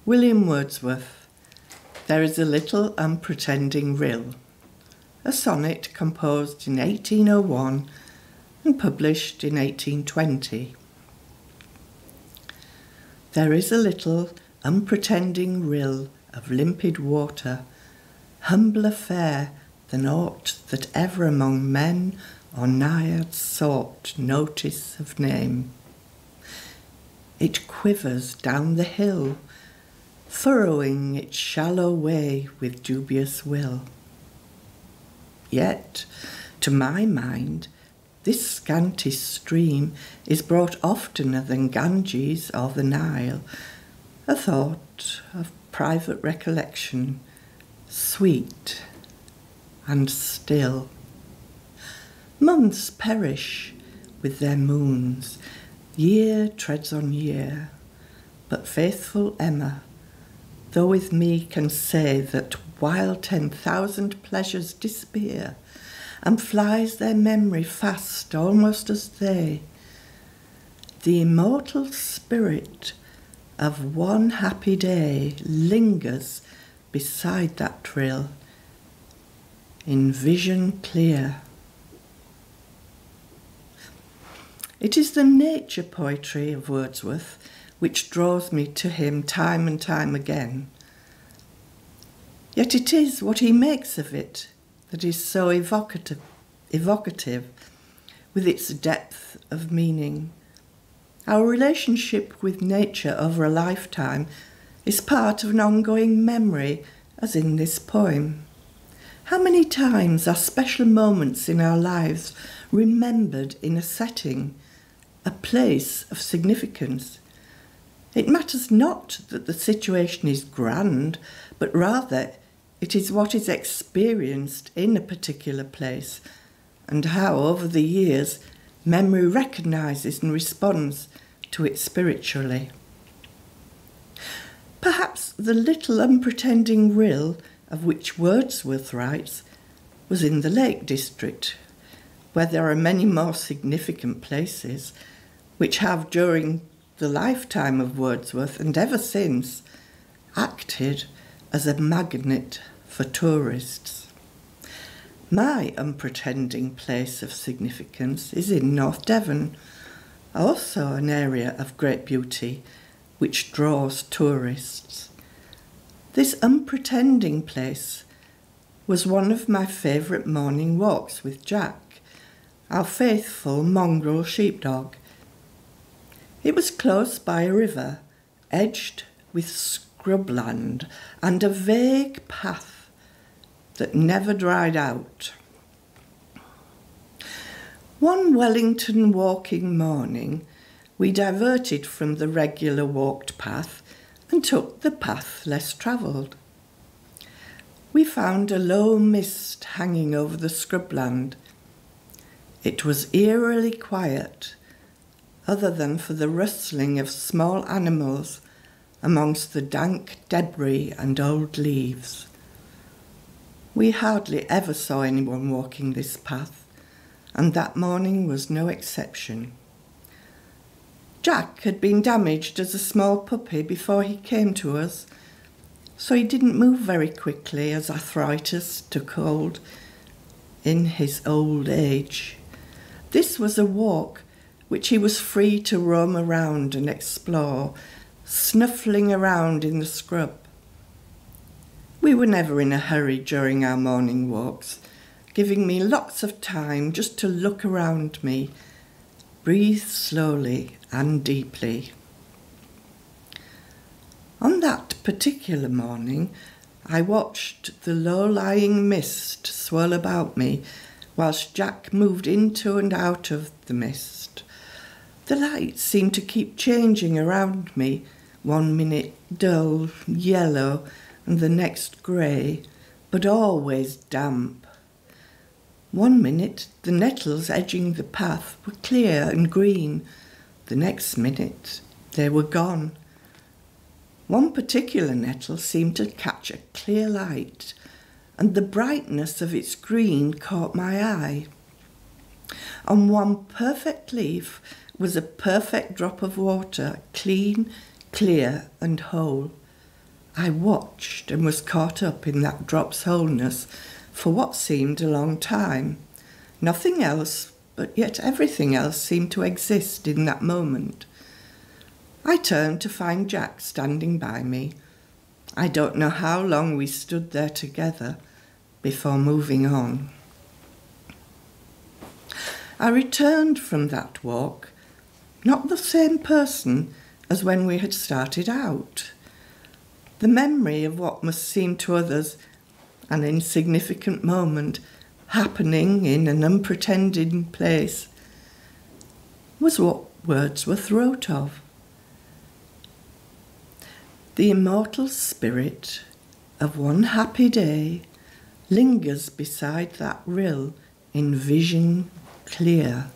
William Wordsworth, There is a Little Unpretending Rill, a sonnet composed in 1801 and published in 1820. There is a little unpretending rill of limpid water, humbler fair than aught that ever among men or naiads sought notice of name. It quivers down the hill, furrowing its shallow way with dubious will. Yet, to my mind, this scanty stream is brought oftener than Ganges or the Nile, a thought of private recollection, sweet and still. Months perish with their moons, year treads on year, but faithful Emma, though with me can say that while 10,000 pleasures disappear, and flies their memory fast almost as they, the immortal spirit of one happy day lingers beside that rill, in vision clear. It is the nature poetry of Wordsworth which draws me to him time and time again. Yet it is what he makes of it that is so evocative, with its depth of meaning. Our relationship with nature over a lifetime is part of an ongoing memory, as in this poem. How many times are special moments in our lives remembered in a setting, a place of significance? It matters not that the situation is grand, but rather it is what is experienced in a particular place, and how, over the years, memory recognises and responds to it spiritually. Perhaps the little unpretending rill of which Wordsworth writes was in the Lake District, where there are many more significant places which have, during the lifetime of Wordsworth and ever since, acted as a magnet for tourists. My unpretending place of significance is in North Devon, also an area of great beauty which draws tourists. This unpretending place was one of my favourite morning walks with Jack, our faithful mongrel sheepdog. It was close by a river, edged with scrubland and a vague path that never dried out. One Wellington walking morning, we diverted from the regular walked path and took the path less travelled. We found a low mist hanging over the scrubland. It was eerily quiet, other than for the rustling of small animals amongst the dank debris and old leaves. We hardly ever saw anyone walking this path, and that morning was no exception. Jack had been damaged as a small puppy before he came to us, so he didn't move very quickly as arthritis took hold in his old age. This was a walk which he was free to roam around and explore, snuffling around in the scrub. We were never in a hurry during our morning walks, giving me lots of time just to look around me, breathe slowly and deeply. On that particular morning, I watched the low-lying mist swirl about me whilst Jack moved into and out of the mist. The light seemed to keep changing around me, 1 minute dull yellow and the next grey, but always damp. 1 minute the nettles edging the path were clear and green, the next minute they were gone. One particular nettle seemed to catch a clear light, and the brightness of its green caught my eye. On one perfect leaf was a perfect drop of water, clean, clear and whole. I watched and was caught up in that drop's wholeness for what seemed a long time. Nothing else, but yet everything else seemed to exist in that moment. I turned to find Jack standing by me. I don't know how long we stood there together before moving on. I returned from that walk, not the same person as when we had started out. The memory of what must seem to others an insignificant moment happening in an unpretending place was what Wordsworth wrote of. The immortal spirit of one happy day lingers beside that rill in vision clear.